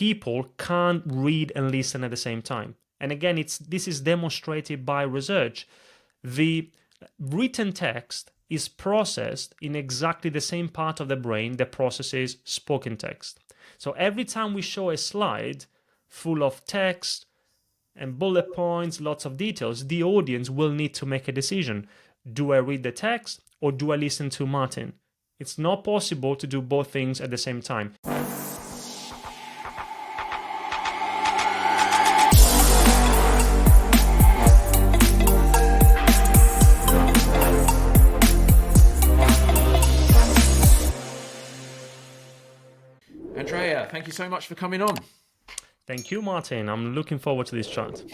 people can't read and listen at the same time. And again, this is demonstrated by research. The written text is processed in exactly the same part of the brain that processes spoken text. So every time we show a slide full of text and bullet points, lots of details, the audience will need to make a decision. Do I read the text or do I listen to Martin? It's not possible to do both things at the same time. Andrea, thank you so much for coming on. Thank you, Martin. I'm looking forward to this chat.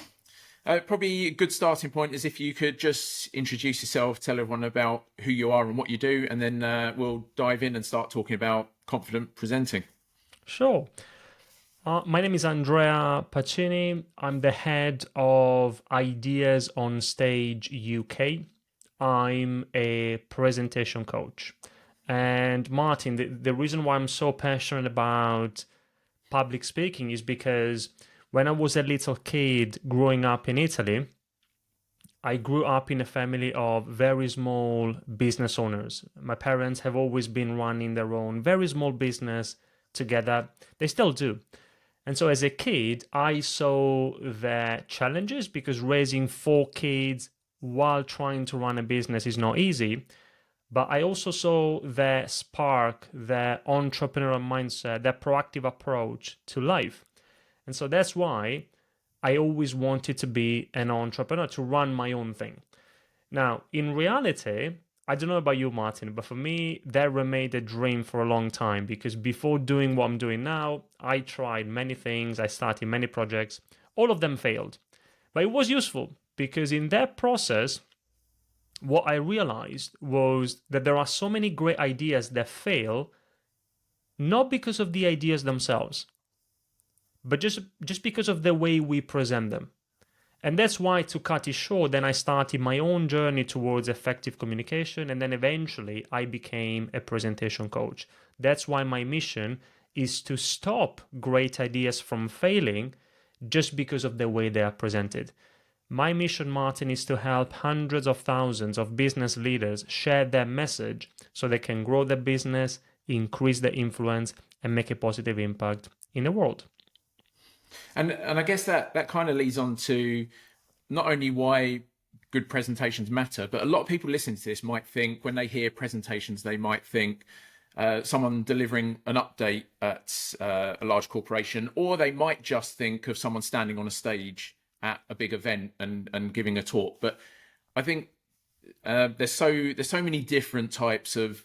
Probably a good starting point is if you could just introduce yourself, tell everyone about who you are and what you do, and then we'll dive in and start talking about confident presenting. Sure. My name is Andrea Pacini. I'm the head of Ideas on Stage UK. I'm a presentation coach. And Martin, the reason why I'm so passionate about public speaking is because when I was a little kid growing up in Italy, I grew up in a family of very small business owners. My parents have always been running their own very small business together. They still do. And so as a kid, I saw the challenges because raising 4 kids while trying to run a business is not easy. But I also saw the spark, the entrepreneurial mindset, the proactive approach to life. And so that's why I always wanted to be an entrepreneur, to run my own thing. Now, in reality, I don't know about you, Martin, but for me, that remained a dream for a long time because before doing what I'm doing now, I tried many things, I started many projects, all of them failed. But it was useful because in that process, what I realized was that there are so many great ideas that fail, not because of the ideas themselves, but just because of the way we present them. And that's why, to cut it short, then I started my own journey towards effective communication, and then eventually I became a presentation coach. That's why my mission is to stop great ideas from failing just because of the way they are presented. My mission, Martin, is to help hundreds of thousands of business leaders share their message so they can grow their business, increase their influence, and make a positive impact in the world. And I guess that kind of leads on to not only why good presentations matter, but a lot of people listening to this might think, when they hear presentations, they might think someone delivering an update at a large corporation, or they might just think of someone standing on a stage at a big event and giving a talk. But I think there's so many different types of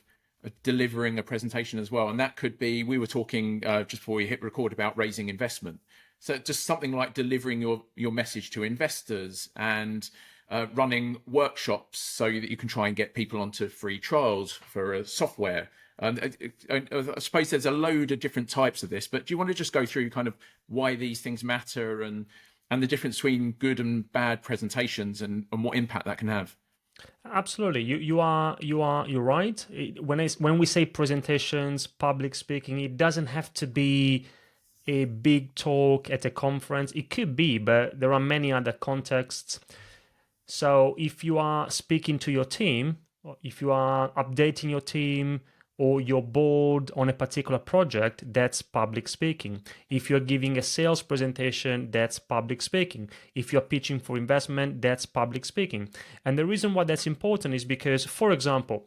delivering a presentation as well. And that could be, we were talking just before we hit record about raising investment. So just something like delivering your message to investors and running workshops so that you can try and get people onto free trials for a software. And I suppose there's a load of different types of this, but do you want to just go through kind of why these things matter and the difference between good and bad presentations and what impact that can have? Absolutely, you're right. When we say presentations, public speaking, it doesn't have to be a big talk at a conference. It could be, but there are many other contexts. So if you are speaking to your team, or if you are updating your team or your board on a particular project, that's public speaking. If you're giving a sales presentation, that's public speaking. If you're pitching for investment, that's public speaking. And the reason why that's important is because, for example,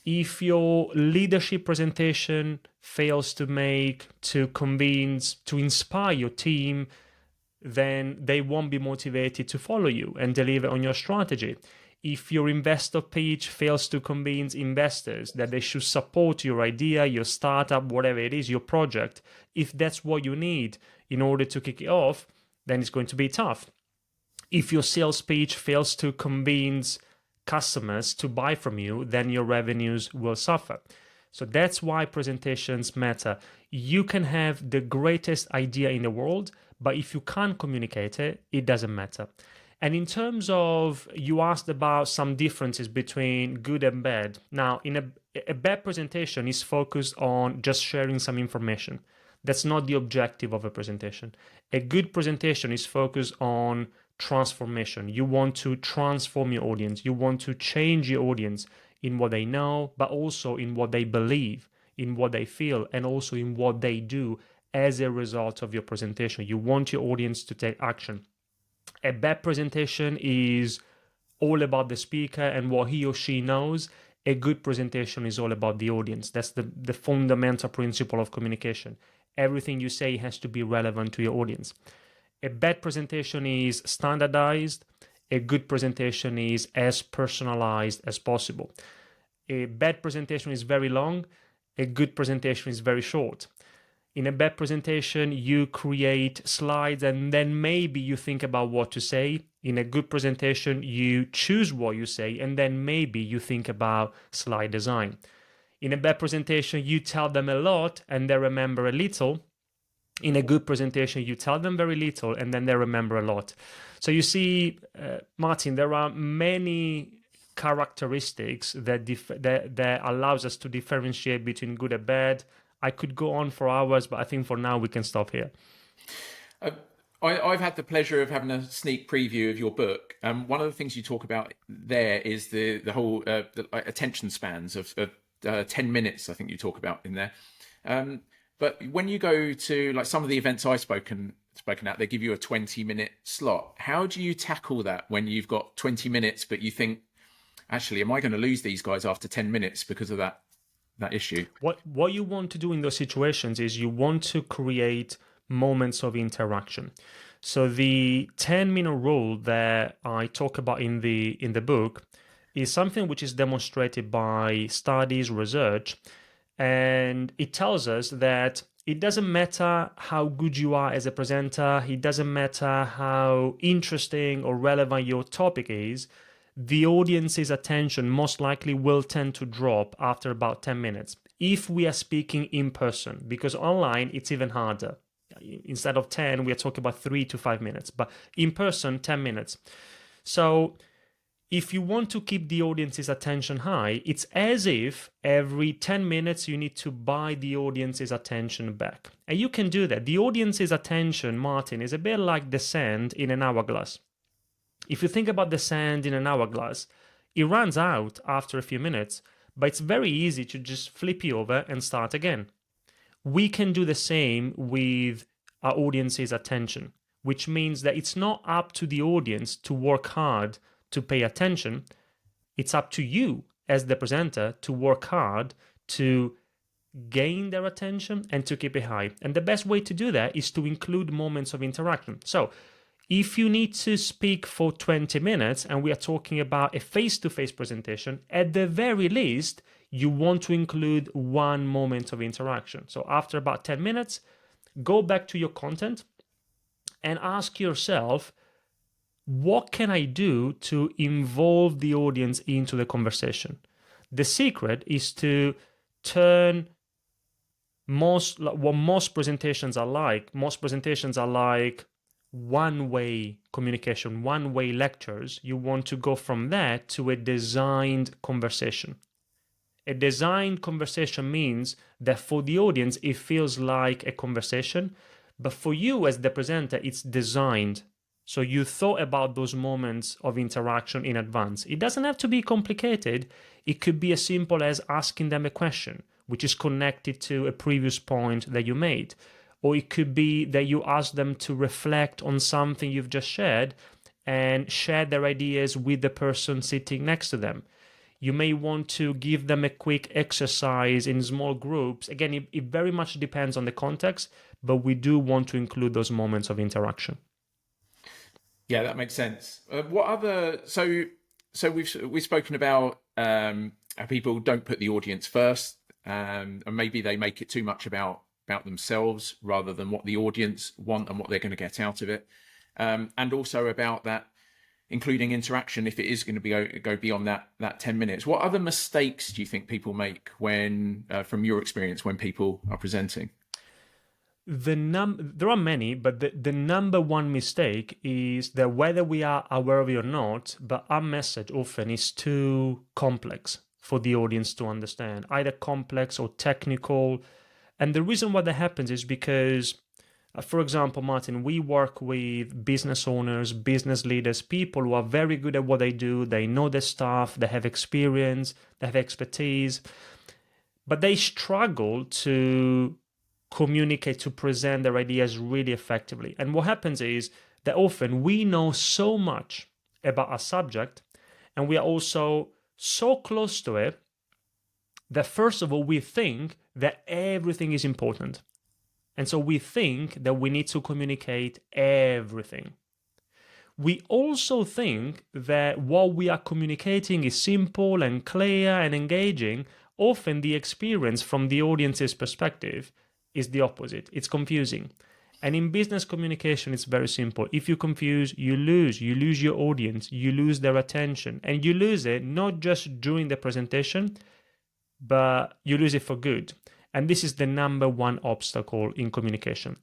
if your leadership presentation fails to convince, to inspire your team, then they won't be motivated to follow you and deliver on your strategy. If your investor pitch fails to convince investors that they should support your idea, your startup, whatever it is, your project, if that's what you need in order to kick it off, then it's going to be tough. If your sales pitch fails to convince customers to buy from you, then your revenues will suffer. So that's why presentations matter. You can have the greatest idea in the world, but if you can't communicate it, it doesn't matter. And in terms of, you asked about some differences between good and bad. Now, in a bad presentation is focused on just sharing some information. That's not the objective of a presentation. A good presentation is focused on transformation. You want to transform your audience. You want to change your audience in what they know, but also in what they believe, in what they feel, and also in what they do as a result of your presentation. You want your audience to take action. A bad presentation is all about the speaker and what he or she knows. A good presentation is all about the audience. That's the fundamental principle of communication. Everything you say has to be relevant to your audience. A bad presentation is standardized. A good presentation is as personalized as possible. A bad presentation is very long. A good presentation is very short. In a bad presentation, you create slides and then maybe you think about what to say. In a good presentation, you choose what you say and then maybe you think about slide design. In a bad presentation, you tell them a lot and they remember a little. In a good presentation, you tell them very little and then they remember a lot. So you see, Martin, there are many characteristics that allows us to differentiate between good and bad. I could go on for hours, but I think for now we can stop here. I've had the pleasure of having a sneak preview of your book. One of the things you talk about there is the whole attention spans of 10 minutes, I think you talk about in there. But when you go to like some of the events I've spoken at, they give you a 20-minute slot. How do you tackle that when you've got 20 minutes, but you think, actually, am I going to lose these guys after 10 minutes because of that issue? What you want to do in those situations is you want to create moments of interaction. So the 10-minute rule that I talk about in the book is something which is demonstrated by studies, research, and it tells us that it doesn't matter how good you are as a presenter, it doesn't matter how interesting or relevant your topic is, the audience's attention most likely will tend to drop after about 10 minutes if we are speaking in person, because online it's even harder. Instead of 10, we are talking about 3 to 5 minutes, but in person, 10 minutes. So if you want to keep the audience's attention high, it's as if every 10 minutes you need to buy the audience's attention back. And you can do that. The audience's attention, Martin, is a bit like the sand in an hourglass. If you think about the sand in an hourglass, it runs out after a few minutes, but it's very easy to just flip it over and start again. We can do the same with our audience's attention, which means that it's not up to the audience to work hard to pay attention. It's up to you as the presenter to work hard to gain their attention and to keep it high. And the best way to do that is to include moments of interaction. So if you need to speak for 20 minutes and we are talking about a face-to-face presentation, at the very least, you want to include one moment of interaction. So after about 10 minutes, go back to your content and ask yourself, what can I do to involve the audience into the conversation? The secret is to turn what most presentations are like. Most presentations are like one-way communication, one-way lectures. You want to go from that to a designed conversation. A designed conversation means that for the audience, it feels like a conversation, but for you as the presenter, it's designed. So you thought about those moments of interaction in advance. It doesn't have to be complicated. It could be as simple as asking them a question, which is connected to a previous point that you made. Or it could be that you ask them to reflect on something you've just shared and share their ideas with the person sitting next to them. You may want to give them a quick exercise in small groups. Again, it very much depends on the context, but we do want to include those moments of interaction. Yeah, that makes sense. What other? So we've spoken about how people don't put the audience first, and maybe they make it too much about themselves rather than what the audience want and what they're going to get out of it, and also about that including interaction if it is going to go beyond that 10 minutes. What other mistakes do you think people make when, from your experience, when people are presenting? There are many, but the number one mistake is that whether we are aware of it or not, but our message often is too complex for the audience to understand, either complex or technical. And the reason why that happens is because, for example, Martin, we work with business owners, business leaders, people who are very good at what they do. They know their stuff, they have experience, they have expertise, but they struggle to communicate, to present their ideas really effectively. And what happens is that often we know so much about a subject and we are also so close to it that first of all, we think that everything is important. And so we think that we need to communicate everything. We also think that what we are communicating is simple and clear and engaging. Often the experience from the audience's perspective is the opposite. It's confusing. And in business communication, it's very simple. If you confuse, you lose. You lose your audience, you lose their attention. And you lose it not just during the presentation, but you lose it for good. And this is the number one obstacle in communication.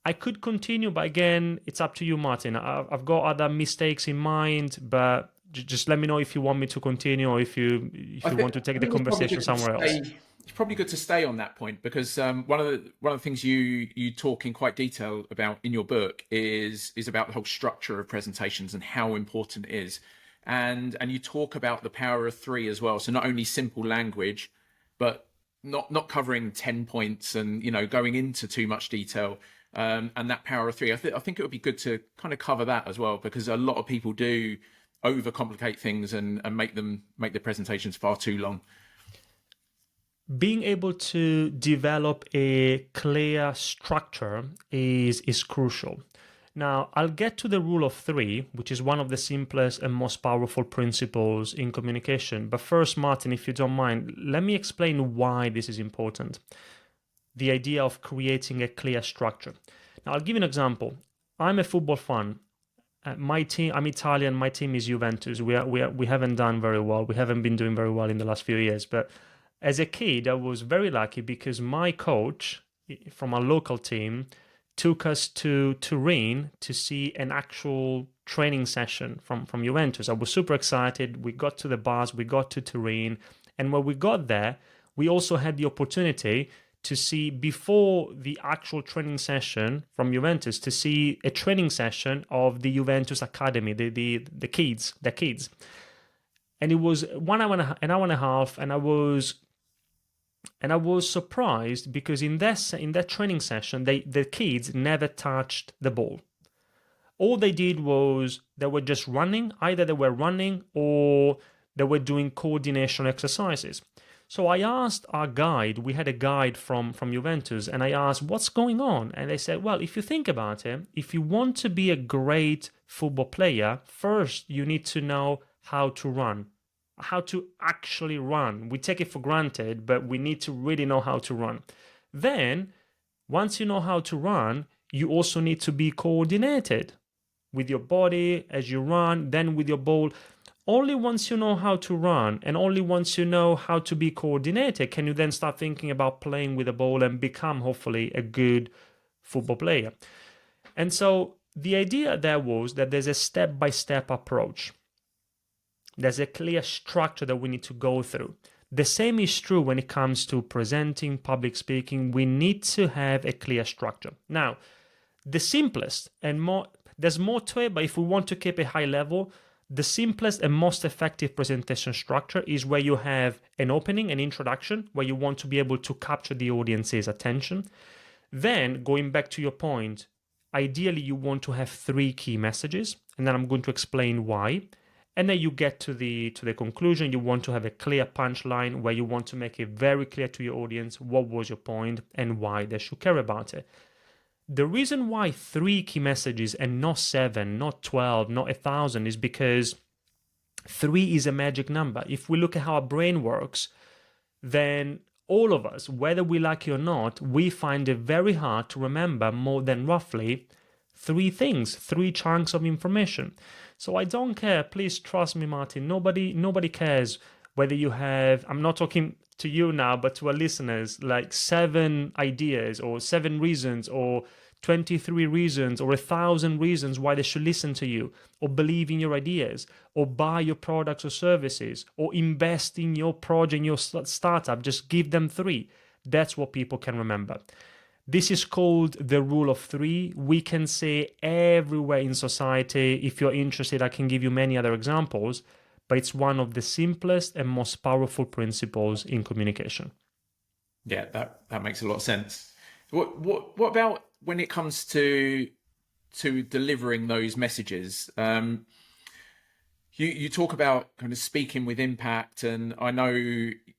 I could continue, but again, it's up to you, Martin. I've got other mistakes in mind, but just let me know if you want me to continue or if you want to take the conversation somewhere else. It's probably good to stay on that point because one of the things you talk in quite detail about in your book is about the whole structure of presentations and how important it is, and you talk about the power of three as well. So not only simple language, but not covering 10 points and going into too much detail. And that power of three, I think it would be good to kind of cover that as well, because a lot of people do overcomplicate things and make the presentations far too long. Being able to develop a clear structure is crucial. Now, I'll get to the rule of three, which is one of the simplest and most powerful principles in communication. But first, Martin, if you don't mind, let me explain why this is important. The idea of creating a clear structure. Now, I'll give you an example. I'm a football fan. My team, I'm Italian. My team is Juventus. We haven't done very well. We haven't been doing very well in the last few years. But as a kid, I was very lucky because my coach from our local team took us to Turin to see an actual training session from Juventus. I was super excited. We got to the bus. We got to Turin, and when we got there, we also had the opportunity to see, before the actual training session from Juventus, to see a training session of the Juventus Academy, the kids. And it was an hour and a half, and I was surprised because in that training session, the kids never touched the ball. All they did was they were just running. Either they were running or they were doing coordination exercises. So I asked our guide, we had a guide from Juventus, and I asked, what's going on? And they said, well, if you think about it, if you want to be a great football player, first you need to know how to run, how to actually run. We take it for granted, but we need to really know how to run. Then, once you know how to run, you also need to be coordinated with your body as you run, then with your ball. Only once you know how to run and only once you know how to be coordinated can you then start thinking about playing with the ball and become, hopefully, a good football player. And so the idea there was that there's a step-by-step approach. There's a clear structure that we need to go through. The same is true when it comes to presenting, public speaking. We need to have a clear structure. Now, the simplest and there's more to it, but if we want to keep a high level, the simplest and most effective presentation structure is where you have an opening, an introduction, where you want to be able to capture the audience's attention. Then, going back to your point, ideally you want to have three key messages, and then I'm going to explain why. And then you get to the conclusion. You want to have a clear punchline where you want to make it very clear to your audience what was your point and why they should care about it. The reason why three key messages and not 7, not 12, not 1,000 is because 3 is a magic number. If we look at how our brain works, then all of us, whether we like it or not, we find it very hard to remember more than roughly 3 things, 3 chunks of information. So I don't care. Please trust me, Martin. Nobody cares whether you have, I'm not talking to you now, but to our listeners, like 7 ideas or 7 reasons or 23 reasons or 1,000 reasons why they should listen to you or believe in your ideas or buy your products or services or invest in your project, your startup. Just give them 3. That's what people can remember. This is called the rule of three. We can see everywhere in society. If you're interested, I can give you many other examples, but it's one of the simplest and most powerful principles in communication. Yeah, that makes a lot of sense. What about when it comes to delivering those messages? You talk about kind of speaking with impact, and I know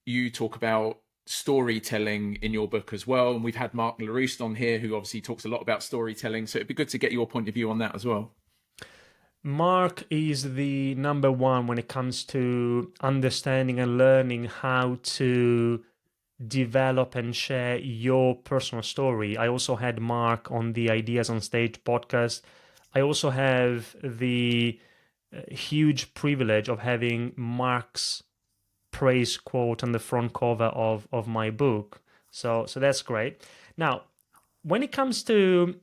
you talk about storytelling in your book as well. And we've had Mark LaRousse on here, who obviously talks a lot about storytelling. So it'd be good to get your point of view on that as well. Mark is the number one when it comes to understanding and learning how to develop and share your personal story. I also had Mark on the Ideas on Stage podcast. I also have the huge privilege of having Mark's praise quote on the front cover of my book. So that's great. Now, when it comes to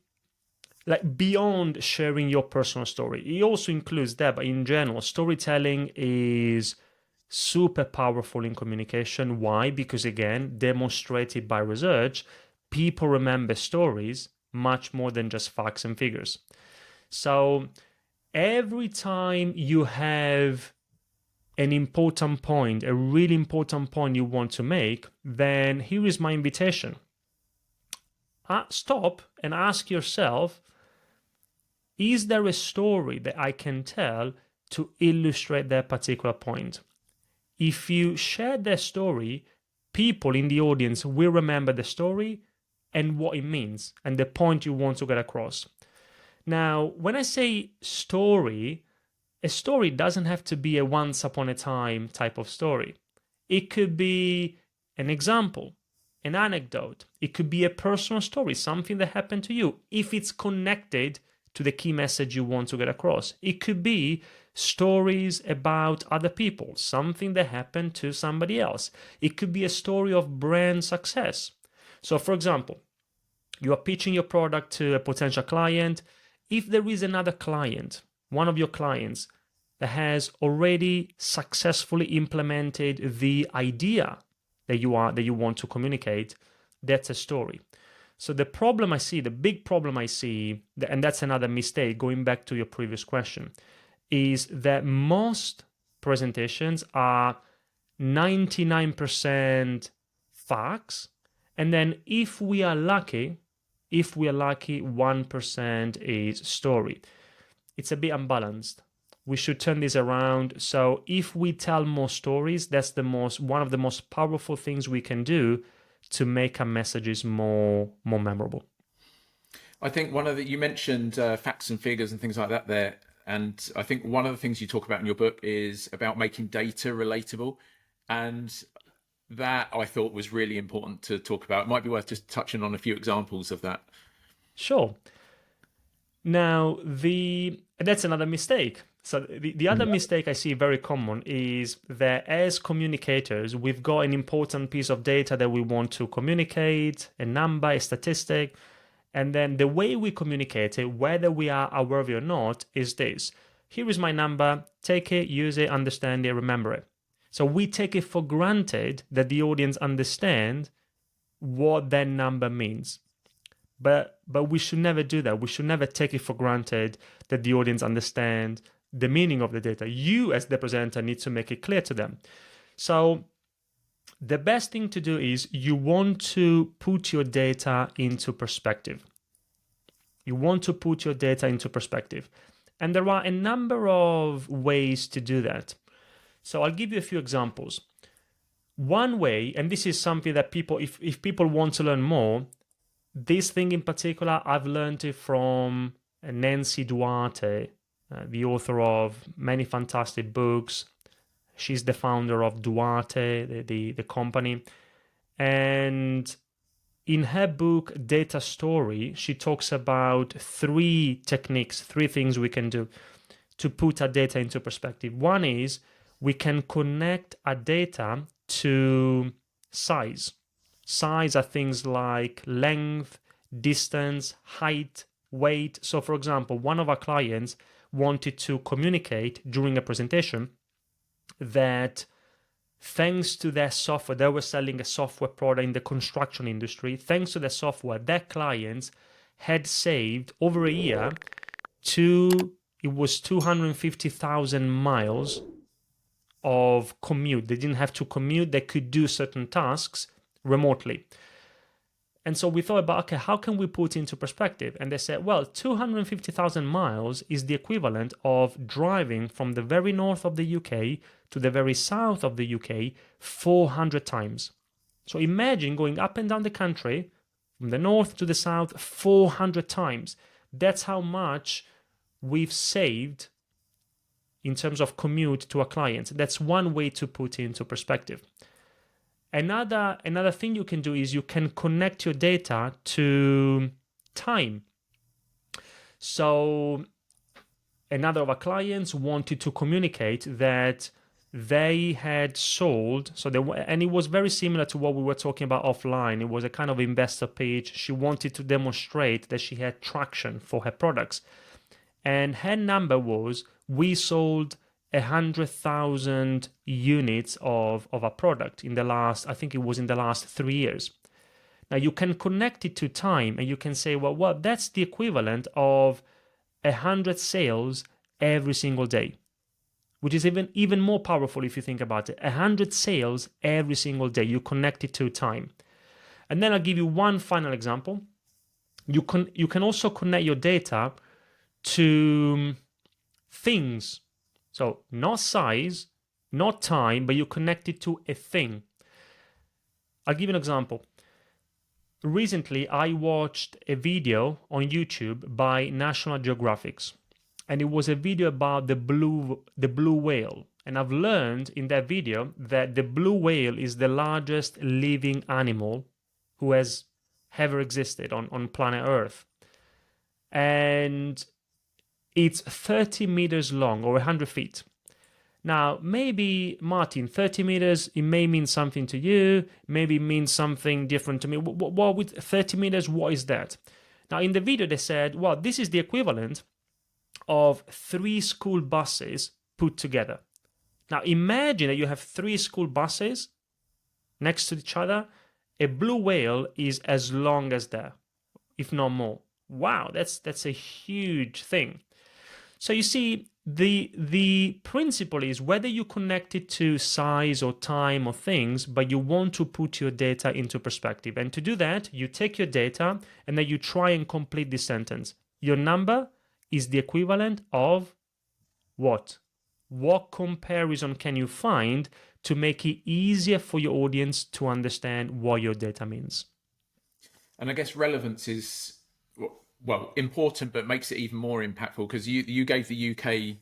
like beyond sharing your personal story, it also includes that, but in general, storytelling is super powerful in communication. Why? Because again, demonstrated by research, people remember stories much more than just facts and figures. So every time you have an important point, a really important point you want to make, then here is my invitation. Stop and ask yourself, is there a story that I can tell to illustrate that particular point? If you share that story, people in the audience will remember the story and what it means and the point you want to get across. Now, when I say story, a story doesn't have to be a once upon a time type of story. It could be an example, an anecdote. It could be a personal story, something that happened to you, if it's connected to the key message you want to get across. It could be stories about other people, something that happened to somebody else. It could be a story of brand success. So, for example, you are pitching your product to a potential client. If there is another client, one of your clients, that has already successfully implemented the idea that you want to communicate, that's a story. So the problem I see, the big problem I see, and that's another mistake, going back to your previous question, is that most presentations are 99% facts, and then if we are lucky, 1% is story. It's a bit unbalanced. We should turn this around. So if we tell more stories, that's one of the most powerful things we can do to make our messages more memorable. I think you mentioned facts and figures and things like that there. And I think one of the things you talk about in your book is about making data relatable. And that I thought was really important to talk about. It might be worth just touching on a few examples of that. Sure. Now, that's another mistake. So the other mistake I see very common is that as communicators, we've got an important piece of data that we want to communicate, a number, a statistic, and then the way we communicate it, whether we are aware of it or not, is this. Here is my number, take it, use it, understand it, remember it. So we take it for granted that the audience understand what that number means. But we should never do that. We should never take it for granted that the audience understand the meaning of the data. You as the presenter need to make it clear to them. So the best thing to do is you want to put your data into perspective. You want to put your data into perspective. And there are a number of ways to do that. So I'll give you a few examples. One way, and this is something that people, if people want to learn more, this thing in particular, I've learned it from Nancy Duarte, the author of many fantastic books. She's the founder of Duarte, the company. And in her book, Data Story, she talks about three techniques, three things we can do to put our data into perspective. One is we can connect our data to size. Size are things like length, distance, height, weight. So, for example, one of our clients wanted to communicate during a presentation that thanks to their software, they were selling a software product in the construction industry. Thanks to their software, their clients had saved over a year it was 250,000 miles of commute. They didn't have to commute, they could do certain tasks remotely. And so we thought about, okay, how can we put into perspective? And they said, well, 250,000 miles is the equivalent of driving from the very north of the UK to the very south of the UK 400 times. So imagine going up and down the country from the north to the south 400 times. That's how much we've saved in terms of commute to our clients. That's one way to put it into perspective. Another thing you can do is you can connect your data to time. So another of our clients wanted to communicate that they had sold, and it was very similar to what we were talking about offline. It was a kind of investor page. She wanted to demonstrate that she had traction for her products. And her number was, we sold 100,000 units of a product in the last, I think it was in the last 3 years. Now you can connect it to time and you can say, well, that's the equivalent of 100 sales every single day, which is even more powerful if you think about it. 100 sales every single day, you connect it to time. And then I'll give you one final example. You can also connect your data to things. So not size, not time, but you connect it to a thing. I'll give you an example. Recently, I watched a video on YouTube by National Geographic, and it was a video about the blue whale. And I've learned in that video that the blue whale is the largest living animal who has ever existed on planet Earth. And it's 30 meters long, or 100 feet. Now, maybe, Martin, 30 meters, it may mean something to you, maybe it means something different to me. What with 30 meters, what is that? Now, in the video, they said, well, this is the equivalent of 3 school buses put together. Now, imagine that you have 3 school buses next to each other. A blue whale is as long as that, if not more. Wow, that's a huge thing. So you see, the principle is whether you connect it to size or time or things, but you want to put your data into perspective. And to do that, you take your data and then you try and complete this sentence. Your number is the equivalent of what? What comparison can you find to make it easier for your audience to understand what your data means? And I guess relevance is, well, important, but makes it even more impactful, because you gave the UK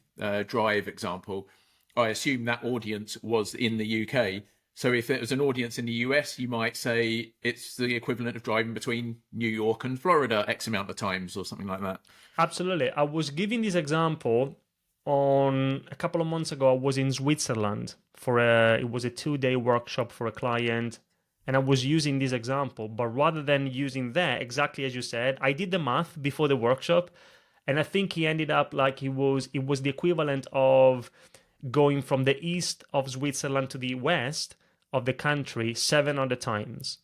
drive example. I assume that audience was in the UK. So if it was an audience in the US, you might say it's the equivalent of driving between New York and Florida X amount of times or something like that. Absolutely. I was giving this example on a couple of months ago. I was in Switzerland it was a 2-day workshop for a client. And I was using this example, but rather than using that, exactly as you said, I did the math before the workshop, and I think he ended up like it was the equivalent of going from the east of Switzerland to the west of the country 700 times.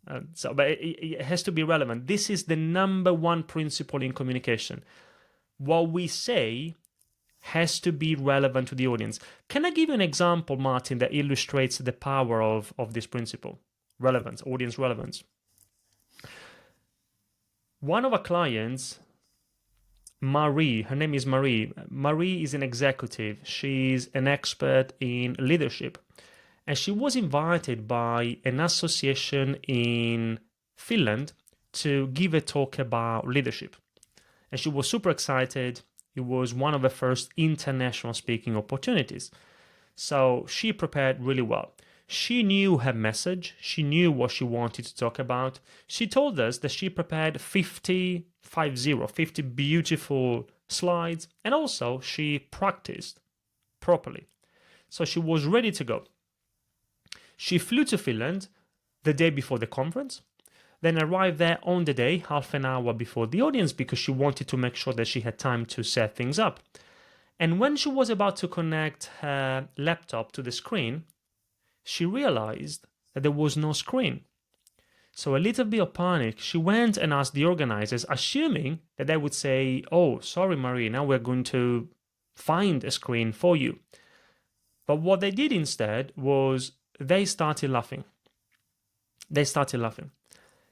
But it has to be relevant. This is the number one principle in communication. What we say has to be relevant to the audience. Can I give you an example, Martin, that illustrates the power of this principle? Relevance, audience relevance. One of our clients, Marie, her name is Marie. Marie is an executive. She's an expert in leadership. And she was invited by an association in Finland to give a talk about leadership. And she was super excited. It was one of the first international speaking opportunities. So she prepared really well. She knew her message. She knew what she wanted to talk about. She told us that she prepared 50 beautiful slides, and also she practiced properly. So she was ready to go. She flew to Finland the day before the conference, then arrived there on the day, half an hour before the audience, because she wanted to make sure that she had time to set things up. And when she was about to connect her laptop to the screen, she realized that there was no screen. So, a little bit of panic, she went and asked the organizers, assuming that they would say, "Oh, sorry, Marie, now we're going to find a screen for you." But what they did instead was they started laughing. They started laughing.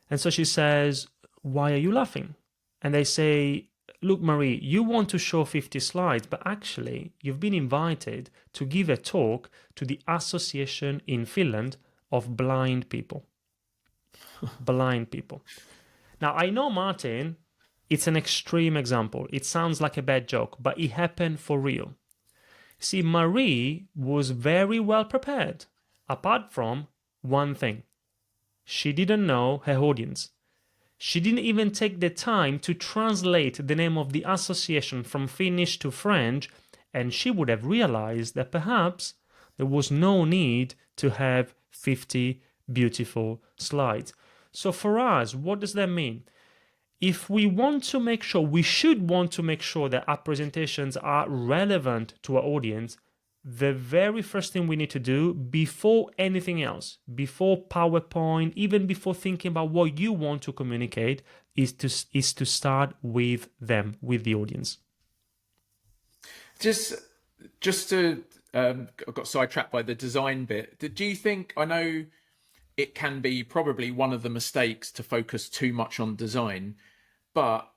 And so she says, "Why are you laughing?" And they say, "Look, Marie, you want to show 50 slides, but actually, you've been invited to give a talk to the Association in Finland of Blind People." Blind people. Now, I know, Martin, it's an extreme example. It sounds like a bad joke, but it happened for real. See, Marie was very well prepared, apart from one thing. She didn't know her audience. She didn't even take the time to translate the name of the association from Finnish to French, and she would have realized that perhaps there was no need to have 50 beautiful slides. So for us, what does that mean? If we want to make sure, we should want to make sure that our presentations are relevant to our audience, the very first thing we need to do before anything else, before PowerPoint, even before thinking about what you want to communicate, is to start with them, with the audience. Just to I got sidetracked by the design bit. Do you think, I know it can be probably one of the mistakes to focus too much on design, but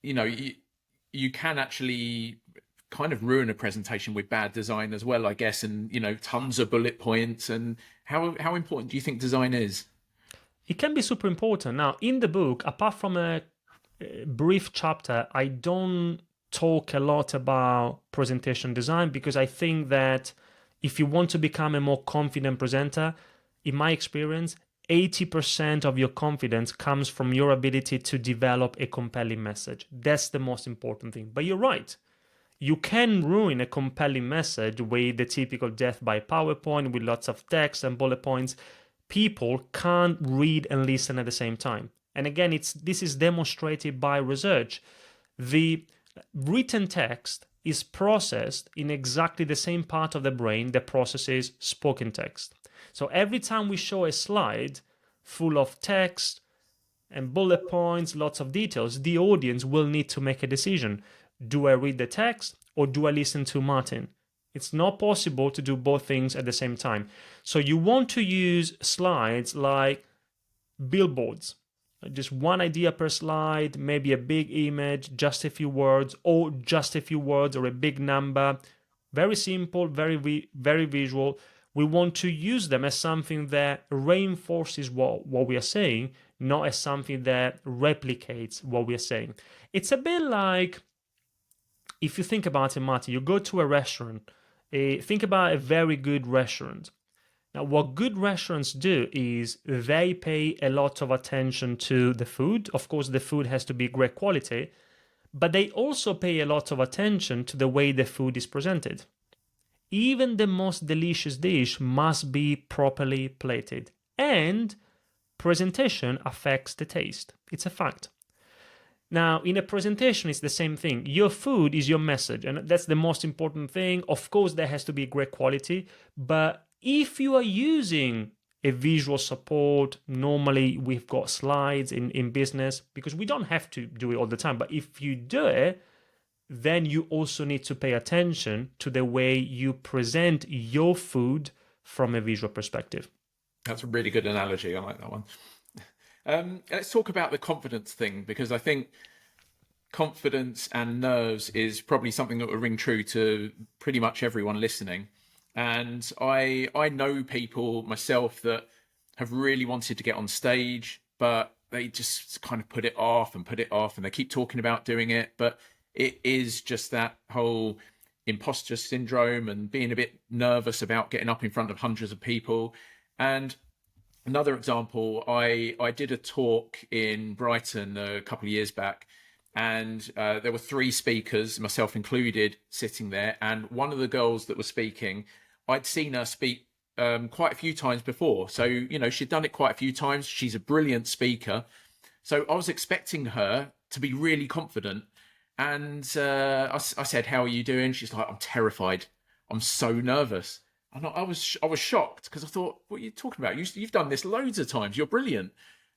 you can actually kind of ruin a presentation with bad design as well, I guess, and tons of bullet points. And how important do you think design is? It can be super important. Now, in the book, apart from a brief chapter, I don't talk a lot about presentation design because I think that if you want to become a more confident presenter, in my experience, 80% of your confidence comes from your ability to develop a compelling message. That's the most important thing. But you're right. You can ruin a compelling message with the typical death by PowerPoint with lots of text and bullet points. People can't read and listen at the same time. And again, this is demonstrated by research. The written text is processed in exactly the same part of the brain that processes spoken text. So every time we show a slide full of text and bullet points, lots of details, the audience will need to make a decision. Do I read the text or do I listen to Martin? It's not possible to do both things at the same time. So you want to use slides like billboards. Just one idea per slide, maybe a big image, just a few words, or just a few words or a big number. Very simple, very visual. We want to use them as something that reinforces what we are saying, not as something that replicates what we are saying. It's a bit like, if you think about it, Marty, you go to a restaurant, think about a very good restaurant. Now, what good restaurants do is they pay a lot of attention to the food. Of course, the food has to be great quality, but they also pay a lot of attention to the way the food is presented. Even the most delicious dish must be properly plated, and presentation affects the taste. It's a fact. Now, in a presentation, it's the same thing. Your food is your message, and that's the most important thing. Of course, there has to be great quality, but if you are using a visual support, normally we've got slides in business because we don't have to do it all the time, but if you do it, then you also need to pay attention to the way you present your food from a visual perspective. That's a really good analogy. I like that one. Let's talk about the confidence thing, because I think confidence and nerves is probably something that will ring true to pretty much everyone listening. And I know people myself that have really wanted to get on stage, but they just kind of put it off, and they keep talking about doing it. But it is just that whole imposter syndrome and being a bit nervous about getting up in front of hundreds of people. And another example, I did a talk in Brighton a couple of years back, and there were three speakers, myself included, sitting there. And one of the girls that was speaking, I'd seen her speak quite a few times before. So, she'd done it quite a few times. She's a brilliant speaker. So I was expecting her to be really confident. And I said, "How are you doing?" She's like, "I'm terrified. I'm so nervous." And I was shocked because I thought, what are you talking about? You've done this loads of times. You're brilliant.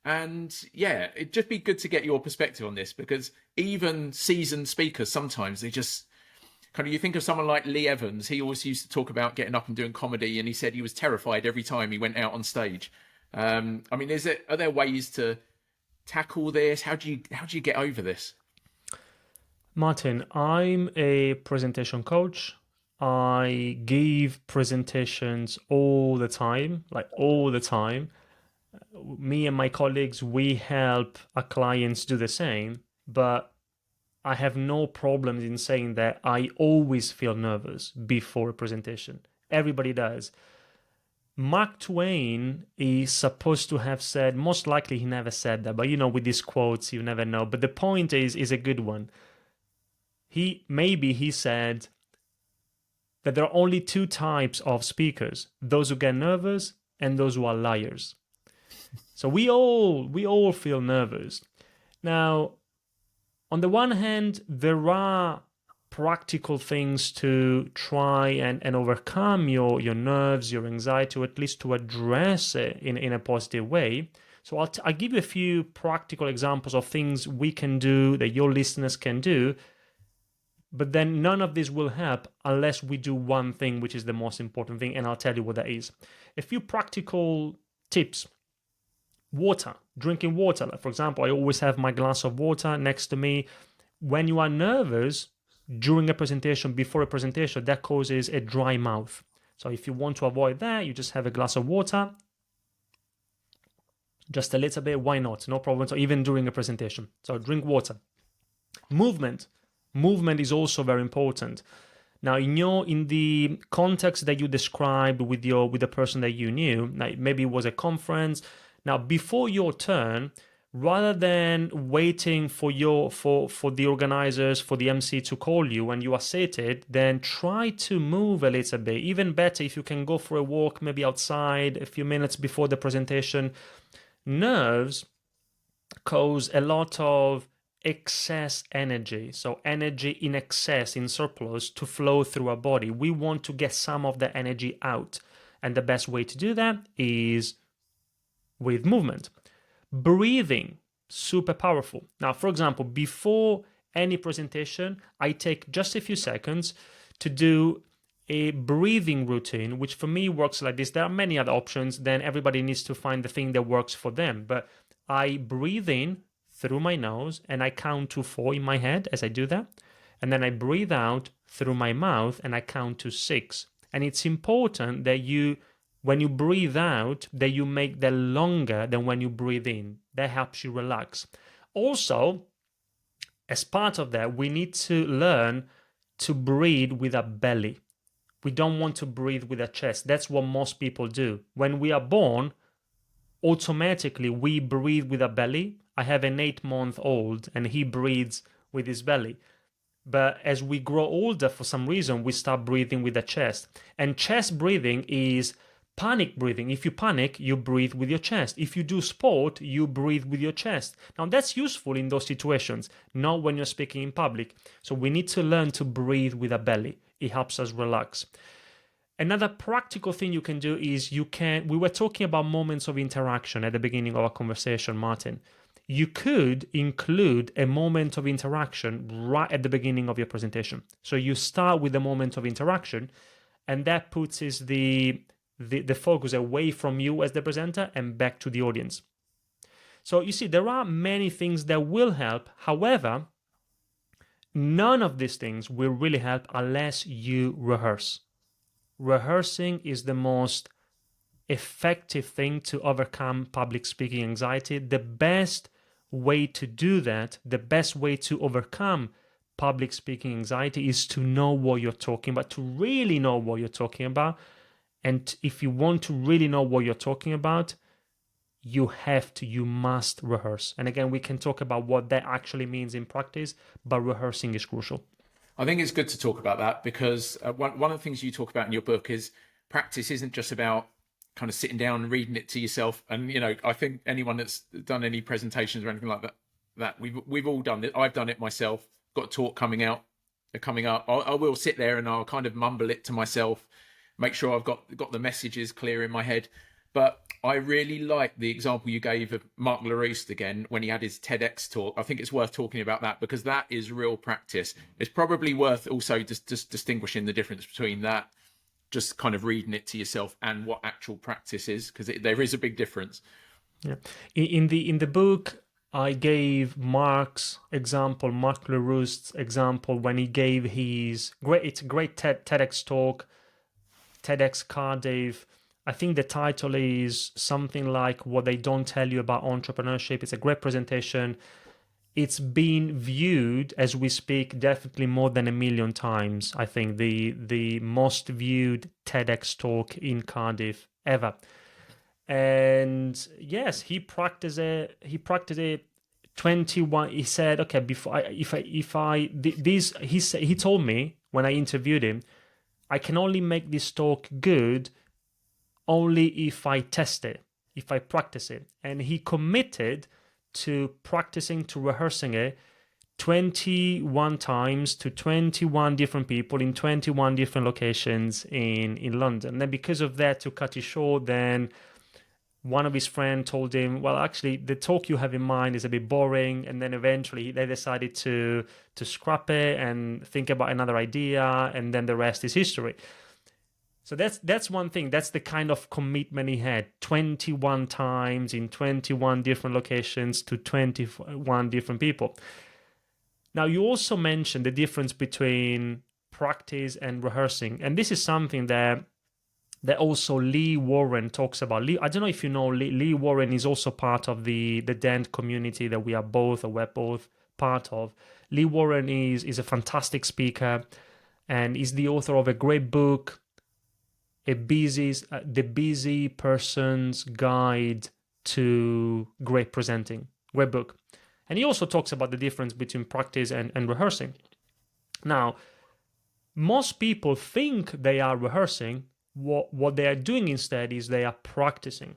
And yeah, it'd just be good to get your perspective on this, because even seasoned speakers, sometimes they just kind of, you think of someone like Lee Evans. He always used to talk about getting up and doing comedy, and he said he was terrified every time he went out on stage. I mean, are there ways to tackle this? How do you get over this? Martin, I'm a presentation coach. I give presentations all the time, like all the time. Me and my colleagues, we help our clients do the same, but I have no problems in saying that I always feel nervous before a presentation. Everybody does. Mark Twain is supposed to have said, most likely he never said that, but with these quotes, you never know. But the point is a good one. He said that there are only two types of speakers: those who get nervous and those who are liars. So we all feel nervous. Now, on the one hand, there are practical things to try and overcome your nerves, your anxiety, or at least to address it in a positive way. So I'll give you a few practical examples of things we can do, that your listeners can do. But then none of this will help unless we do one thing, which is the most important thing, and I'll tell you what that is. A few practical tips. Water, drinking water. Like, for example, I always have my glass of water next to me. When you are nervous during a presentation, before a presentation, that causes a dry mouth. So if you want to avoid that, you just have a glass of water, just a little bit. Why not? No problem. So even during a presentation, so drink water. Movement is also very important. Now, in the context that you described with the person that you knew, like maybe it was a conference. Now, before your turn, rather than waiting for the organizers, for the MC to call you when you are seated, then try to move a little bit. Even better if you can go for a walk, maybe outside a few minutes before the presentation. Nerves cause a lot of excess energy, so energy in excess, in surplus, to flow through our body. We want to get some of the energy out, and the best way to do that is with movement. Breathing, super powerful. Now, for example, before any presentation, I take just a few seconds to do a breathing routine, which for me works like this. There are many other options, then everybody needs to find the thing that works for them. But I breathe in through my nose and I count to 4 in my head as I do that. And then I breathe out through my mouth and I count to 6. And it's important that when you breathe out, that you make that longer than when you breathe in. That helps you relax. Also, as part of that, we need to learn to breathe with a belly. We don't want to breathe with a chest. That's what most people do. When we are born, automatically we breathe with a belly. I have an 8-month-old and he breathes with his belly. But as we grow older, for some reason, we start breathing with the chest. And chest breathing is panic breathing. If you panic, you breathe with your chest. If you do sport, you breathe with your chest. Now, that's useful in those situations, not when you're speaking in public. So we need to learn to breathe with a belly. It helps us relax. Another practical thing you can do is we were talking about moments of interaction at the beginning of our conversation, Martin. You could include a moment of interaction right at the beginning of your presentation. So you start with the moment of interaction, and that puts the focus away from you as the presenter and back to the audience. So you see, there are many things that will help. However, none of these things will really help unless you rehearse. Rehearsing is the most effective thing to overcome public speaking anxiety. The best way to do that, the best way to overcome public speaking anxiety is to know what you're talking about, to really know what you're talking about. And if you want to really know what you're talking about, you must rehearse. And again, we can talk about what that actually means in practice, but rehearsing is crucial. I think it's good to talk about that, because one of the things you talk about in your book is practice isn't just about kind of sitting down and reading it to yourself. And I think anyone that's done any presentations or anything like that we've all done it. I've done it myself. Got a talk coming up. I will sit there and I'll kind of mumble it to myself, make sure I've got the messages clear in my head. But I really like the example you gave of Mark Larousse again when he had his TEDx talk. I think it's worth talking about that because that is real practice. It's probably worth also just distinguishing the difference between that, just kind of reading it to yourself, and what actual practice is, because there is a big difference. Yeah. In the book, I gave Mark's example, Mark Larousse's example, when he gave his it's a great TEDx talk, TEDx Cardiff. I think the title is something like "What They Don't Tell You About Entrepreneurship." It's a great presentation. It's been viewed as we speak definitely more than 1 million times. I think the most viewed TEDx talk in Cardiff ever. And yes, he practiced it. He practiced it 21. He said, okay, before he told me when I interviewed him, I can only make this talk good only if I test it, if I practice it. And he committed to practicing, to rehearsing it 21 times to 21 different people in 21 different locations in London. And then because of that, to cut it short, then one of his friends told him, well, actually, the talk you have in mind is a bit boring. And then eventually they decided to scrap it and think about another idea. And then the rest is history. So that's one thing. That's the kind of commitment he had. 21 times in 21 different locations to 21 different people. Now, you also mentioned the difference between practice and rehearsing. And this is something that also Lee Warren talks about. I don't know if you know, Lee Warren is also part of the Dent community that we're both part of. Lee Warren is a fantastic speaker and is the author of a great book, The Busy Person's Guide to Great Presenting. Great book. And he also talks about the difference between practice and rehearsing. Now, most people think they are rehearsing. What they are doing instead is they are practicing.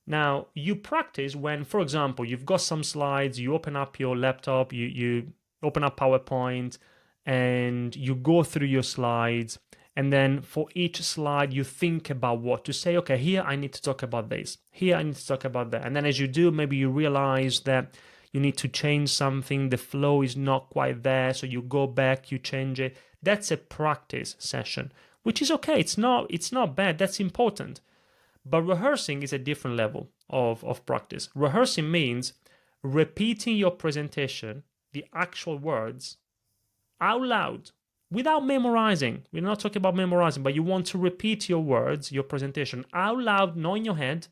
Now, you practice when, for example, you've got some slides, you open up your laptop, you open up PowerPoint, and you go through your slides. And then for each slide, you think about what to say. Okay, here I need to talk about this. Here I need to talk about that. And then as you do, maybe you realize that you need to change something. The flow is not quite there. So you go back, you change it. That's a practice session, which is okay. It's not bad. That's important. But rehearsing is a different level of practice. Rehearsing means repeating your presentation, the actual words, out loud, without memorizing. We're not talking about memorizing, but you want to repeat your words, your presentation, out loud, not in your head,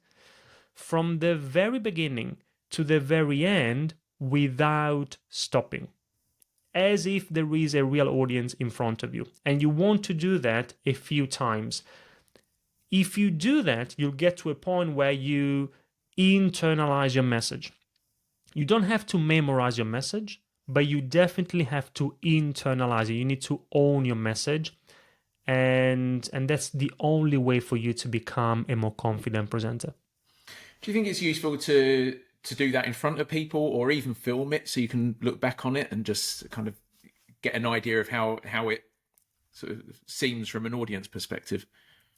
from the very beginning to the very end without stopping, as if there is a real audience in front of you. And you want to do that a few times. If you do that, you'll get to a point where you internalize your message. You don't have to memorize your message, but you definitely have to internalize it. You need to own your message. And that's the only way for you to become a more confident presenter. Do you think it's useful to do that in front of people, or even film it so you can look back on it and just kind of get an idea of how it sort of seems from an audience perspective?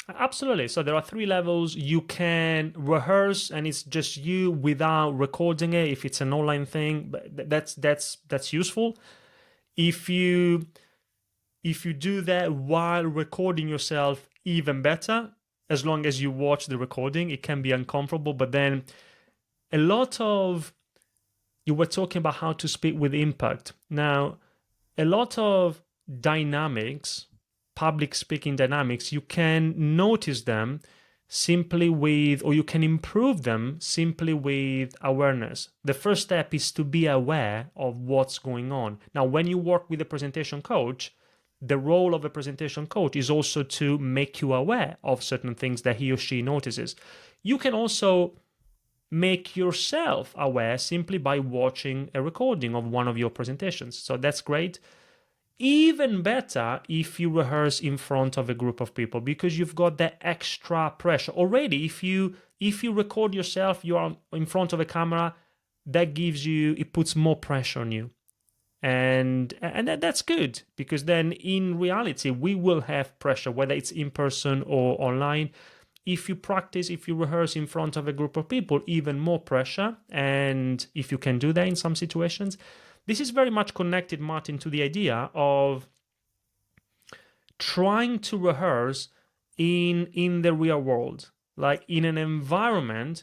Absolutely. So there are 3 levels. You can rehearse, and it's just you without recording it. If it's an online thing, but that's useful. If you do that while recording yourself, even better. As long as you watch the recording, it can be uncomfortable. But then, you were talking about how to speak with impact. Now, a lot of dynamics, public speaking dynamics, you can notice them simply or you can improve them simply with awareness. The first step is to be aware of what's going on. Now, when you work with a presentation coach, the role of a presentation coach is also to make you aware of certain things that he or she notices. You can also make yourself aware simply by watching a recording of one of your presentations. So that's great. Even better if you rehearse in front of a group of people, because you've got that extra pressure already. If you record yourself, you are in front of a camera, it puts more pressure on you. And that's good, because then in reality we will have pressure, whether it's in person or online. If you practice, if you rehearse in front of a group of people, even more pressure. And if you can do that in some situations, this is very much connected, Martin, to the idea of trying to rehearse in the real world, like in an environment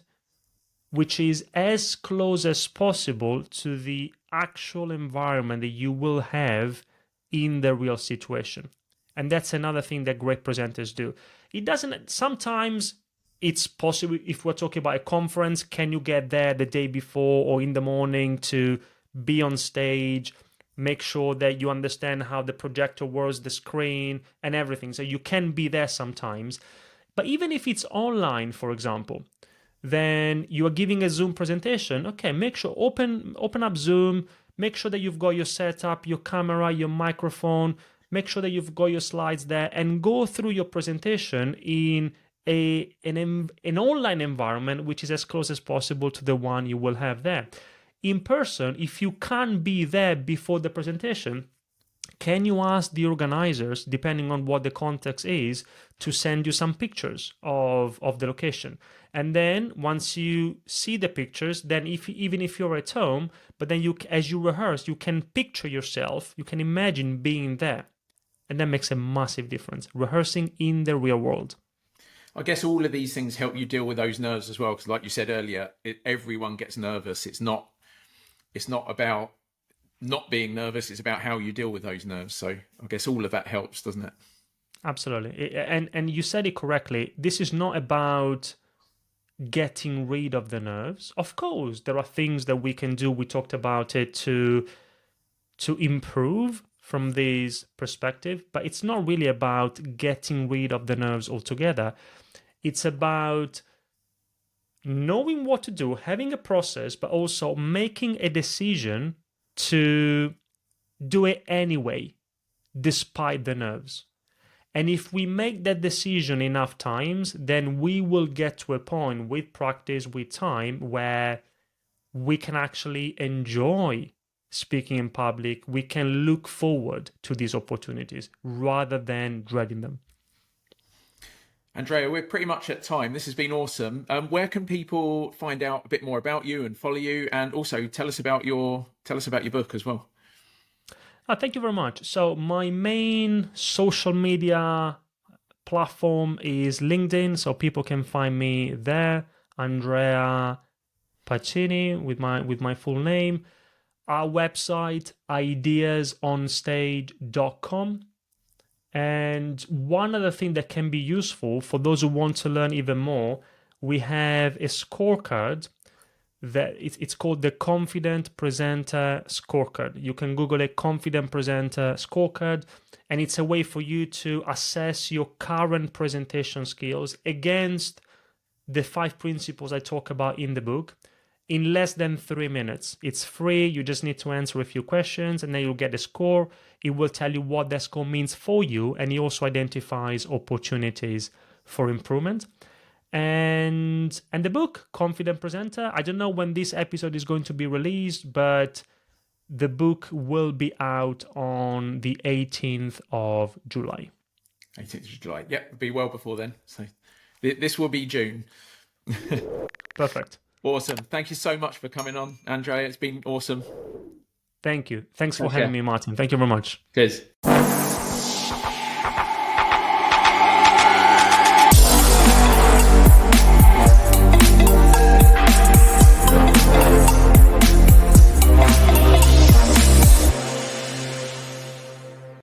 which is as close as possible to the actual environment that you will have in the real situation. And that's another thing that great presenters do. It doesn't, sometimes it's possible, if we're talking about a conference, can you get there the day before or in the morning to be on stage, make sure that you understand how the projector works, the screen, and everything. So you can be there sometimes. But even if it's online, for example, then you are giving a Zoom presentation. Okay, make sure open up Zoom, make sure that you've got your setup, your camera, your microphone, make sure that you've got your slides there, and go through your presentation in an online environment which is as close as possible to the one you will have there. In person, if you can't be there before the presentation, can you ask the organizers, depending on what the context is, to send you some pictures of the location? And then once you see the pictures, then even if you're at home, but then you, as you rehearse, you can picture yourself, you can imagine being there. And that makes a massive difference, rehearsing in the real world. I guess all of these things help you deal with those nerves as well, because like you said earlier, everyone gets nervous. It's not about not being nervous, it's about how you deal with those nerves. So I guess all of that helps, doesn't it? Absolutely. And you said it correctly. This is not about getting rid of the nerves. Of course, there are things that we can do. We talked about it to improve from this perspective, but it's not really about getting rid of the nerves altogether. It's about knowing what to do, having a process, but also making a decision to do it anyway, despite the nerves. And if we make that decision enough times, then we will get to a point with practice, with time, where we can actually enjoy speaking in public. We can look forward to these opportunities rather than dreading them. Andrea, we're pretty much at time. This has been awesome. Where can people find out a bit more about you and follow you, and also tell us about your book as well? Thank you very much. So my main social media platform is LinkedIn, so people can find me there, Andrea Pacini with my full name. Our website, ideasonstage.com. And one other thing that can be useful for those who want to learn even more, we have a scorecard that it's called the Confident Presenter Scorecard. You can Google it, Confident Presenter Scorecard, and it's a way for you to assess your current presentation skills against the 5 principles I talk about in the book in less than 3 minutes. It's free. You just need to answer a few questions and then you'll get a score. It will tell you what that score means for you, and it also identifies opportunities for improvement. And the book, Confident Presenter, I don't know when this episode is going to be released, but the book will be out on the 18th of July. 18th of July. Yeah, it'll be well before then. So this will be June. Perfect. Awesome. Thank you so much for coming on, Andrea. It's been awesome. Thank you. Thanks for having me, Martin. Thank you very much. Cheers.